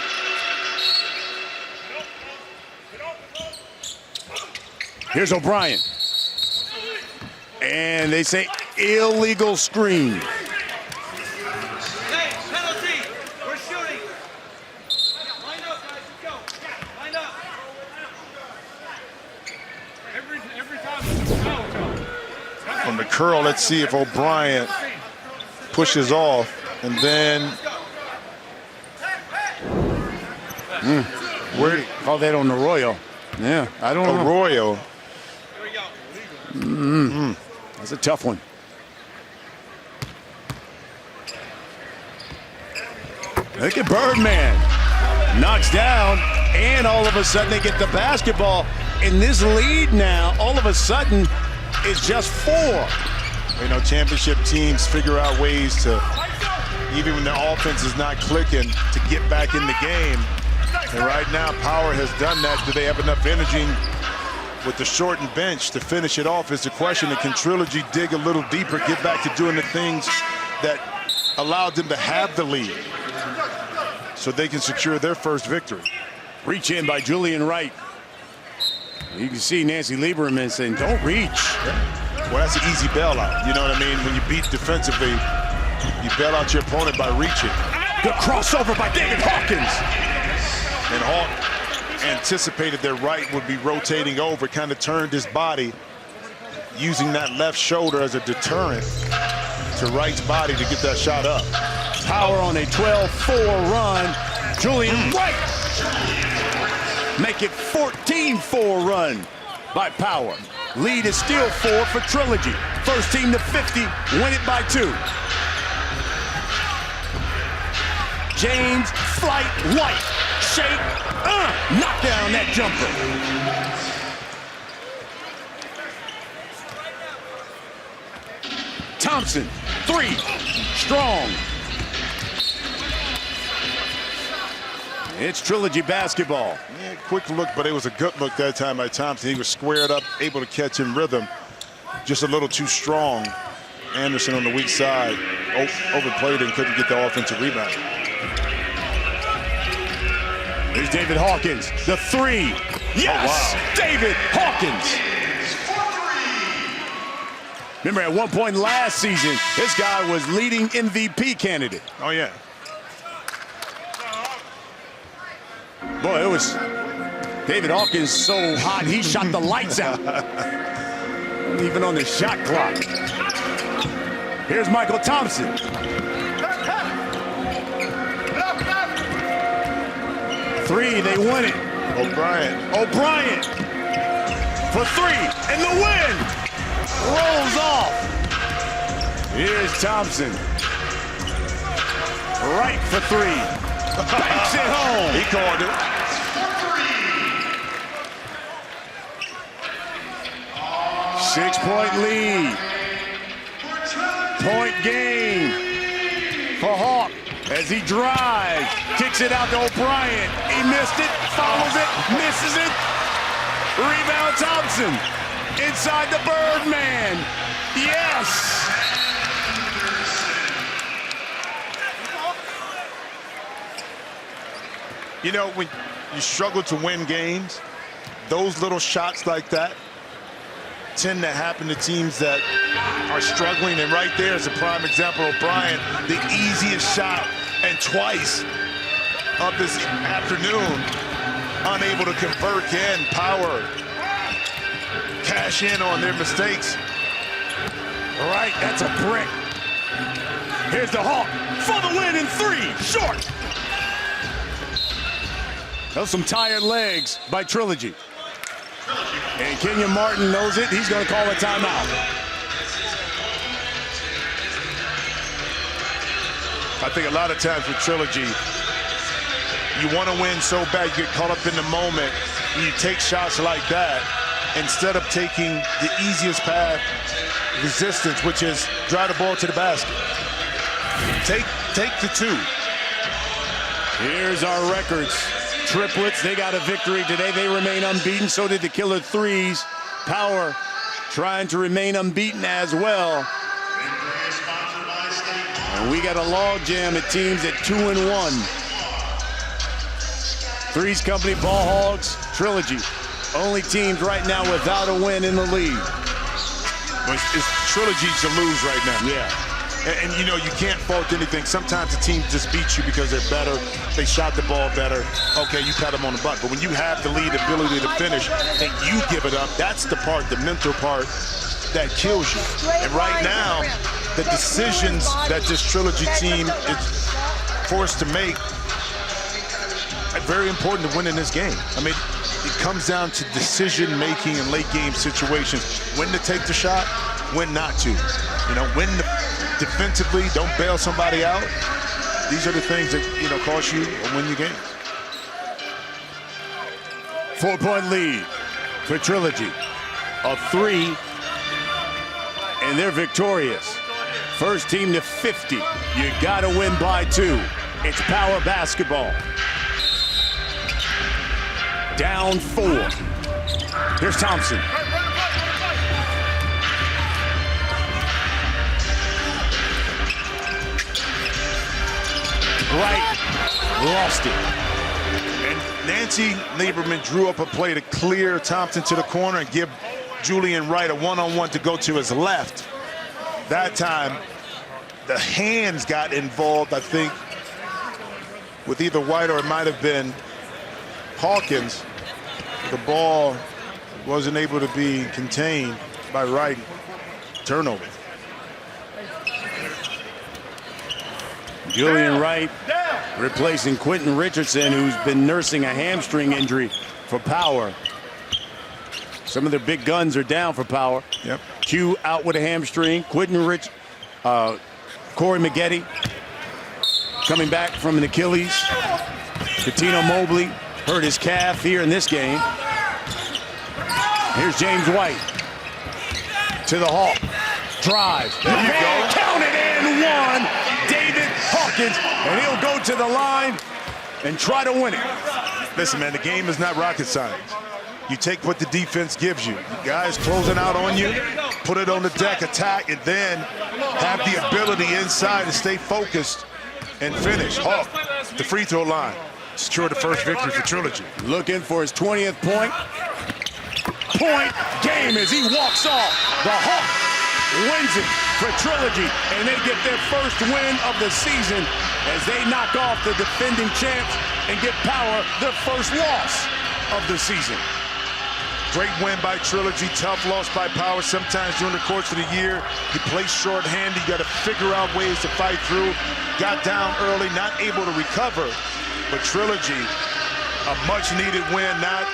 Here's O'Brien. And they say illegal screen. Hey, penalty. We're shooting. Line up, guys. Let's go. Line up. Every time. From the curl, let's see if O'Brien pushes off, and then Where do you call that on Arroyo? Yeah, I don't know. Arroyo. That's a tough one. Look at Birdman. Knocks down, and all of a sudden they get the basketball. In this lead now, all of a sudden, it's just 4. You know, championship teams figure out ways to, even when the offense is not clicking, to get back in the game. And right now, Power has done that. Do they have enough energy with the shortened bench to finish it off is the question. And can Trilogy dig a little deeper, get back to doing the things that allowed them to have the lead so they can secure their first victory? Reach in by Julian Wright. You can see Nancy Liberman saying, don't reach. Well, that's an easy bailout. You know what I mean? When you beat defensively, you bail out your opponent by reaching. Good crossover by David Hawkins. And Hawk anticipated that Wright would be rotating over, kind of turned his body, using that left shoulder as a deterrent to Wright's body to get that shot up. Power on a 12-4 run. Julian Wright make it 14-4 run by Power. Lead is still 4 for Trilogy. First team to 50, win it by 2. James Flight White, shake, knock down that jumper. Thompson, 3, strong. It's Trilogy basketball. Yeah, quick look, but it was a good look that time by Thompson. He was squared up, able to catch in rhythm. Just a little too strong. Andersen on the weak side overplayed and couldn't get the offensive rebound. Here's David Hawkins, the 3. Yes! Oh, wow. David Hawkins. Remember, at one point last season, this guy was leading MVP candidate. Oh, yeah. Boy, it was David Hawkins so hot, he shot the lights out. Even on the shot clock. Here's Mychel Thompson. 3, they win it. O'Brien for 3, and the win rolls off. Here's Thompson. Right for 3. Banks it home. He called it. Six-point lead. Point game for Hawk as he drives, kicks it out to O'Brien. He missed it, follows it, misses it. Rebound Thompson inside the Birdman. Yes! You know, when you struggle to win games, those little shots like that tend to happen to teams that are struggling. And right there is a prime example. O'Brien, the easiest shot and twice of this afternoon, unable to convert. Again, Power cash in on their mistakes. All right, that's a brick. Here's the Hawk for the win in 3, short. Those some tired legs by Trilogy. And Kenyon Martin knows it. He's going to call a timeout. I think a lot of times with Trilogy, you want to win so bad, you get caught up in the moment. You take shots like that instead of taking the easiest path, resistance, which is drive the ball to the basket. Take the 2. Here's our records. Triplets, they got a victory today. They remain unbeaten. So did the Killer 3s. Power trying to remain unbeaten as well. And we got a log jam at teams at 2-1. 3's company, Ball Hogs, Trilogy. Only teams right now without a win in the league. It's Trilogy to lose right now. Yeah. And you know, you can't fault anything. Sometimes the team just beats you because they're better. They shot the ball better. Okay, you pat them on the butt. But when you have the lead, ability to finish, and you give it up, that's the part, the mental part, that kills you. And right now, the decisions that this Trilogy team is forced to make are very important to winning this game. I mean, it comes down to decision-making in late-game situations. When to take the shot, when not to. You know, when to defensively, don't bail somebody out. These are the things that, you know, cost you or win your games. 4-point lead for Trilogy. A 3, and they're victorious. First team to 50. You gotta win by 2. It's Power basketball. Down 4. Here's Thompson. Right, lost it. And Nancy Liberman drew up a play to clear Thompson to the corner and give Julian Wright a one-on-one to go to his left. That time, the hands got involved, I think, with either White or it might have been Hawkins. The ball wasn't able to be contained by Wright. Turnover. Julian Wright replacing Quentin Richardson, who's been nursing a hamstring injury for Power. Some of their big guns are down for Power. Yep. Q out with a hamstring. Corey Maggette coming back from an Achilles. Cuttino Mobley hurt his calf here in this game. Here's James White to the Hawk. Drive. There you go. Count it in one. David Hawkins, and he'll go to the line and try to win it. Listen, man, the game is not rocket science. You take what the defense gives you. Guys closing out on you, put it on the deck, attack, and then have the ability inside to stay focused and finish. Hawk, the free throw line. Secure the first victory for Trilogy. Looking for his 20th point. Point game as he walks off. The Hawk wins it for Trilogy, and they get their first win of the season as they knock off the defending champs and give Power their first loss of the season. Great win by Trilogy, tough loss by Power. Sometimes during the course of the year, you play shorthanded. You got to figure out ways to fight through. Got down early, not able to recover. But Trilogy, a much-needed win, not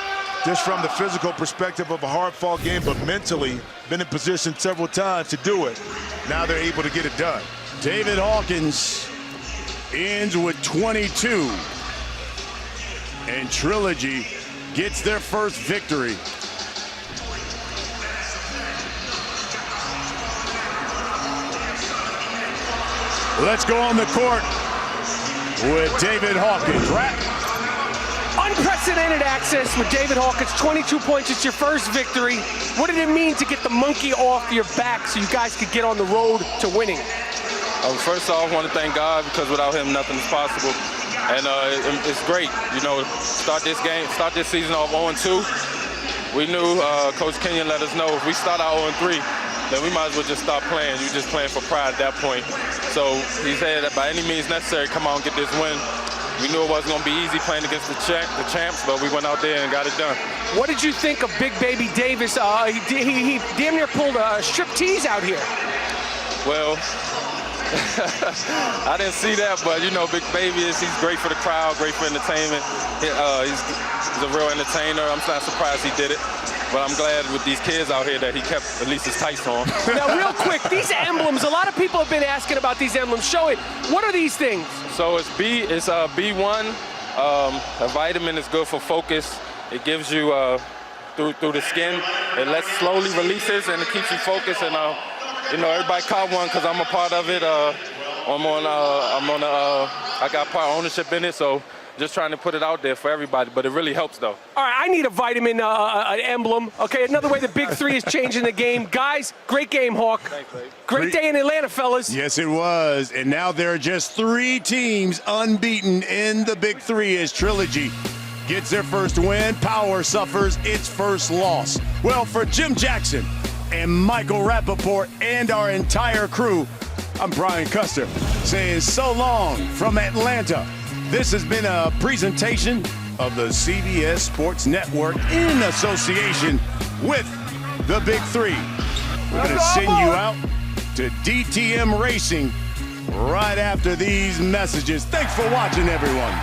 just from the physical perspective of a hard-fought game, but mentally been in position several times to do it. Now they're able to get it done. David Hawkins ends with 22. And Trilogy gets their first victory. Let's go on the court with David Hawkins. Unprecedented access with David Hawkins, 22 points. It's your first victory. What did it mean to get the monkey off your back so you guys could get on the road to winning? First off, I want to thank God because without him, nothing is possible. And it's great, you know, start this season off 0-2. We knew Coach Kenyon let us know if we start out 0-3, then we might as well just stop playing. You're just playing for pride at that point. So he said that by any means necessary, come out and get this win. We knew it wasn't going to be easy playing against the champs, but we went out there and got it done. What did you think of Big Baby Davis? He damn near pulled a striptease out here. Well, I didn't see that, but you know, Big Baby he's great for the crowd, great for entertainment. He's a real entertainer. I'm not surprised he did it. But I'm glad with these kids out here that he kept at least his tights on. Now, real quick, these emblems, a lot of people have been asking about these emblems. Show it. What are these things? So it's B1. A vitamin is good for focus. It gives you through the skin. It slowly releases and it keeps you focused. And you know, everybody caught one because I'm a part of it. I got part ownership in it, so just trying to put it out there for everybody, but it really helps, though. All right, I need a vitamin an emblem. Okay, another way the Big Three is changing the game. Guys, great game, Hawk. Thanks, Dave. Great day in Atlanta, fellas. Yes, it was. And now there are just 3 teams unbeaten in the Big Three as Trilogy gets their first win. Power suffers its first loss. Well, for Jim Jackson and Michael Rappaport and our entire crew, I'm Brian Custer saying so long from Atlanta. This has been a presentation of the CBS Sports Network in association with the Big Three. We're going to send you out to DTM Racing right after these messages. Thanks for watching, everyone.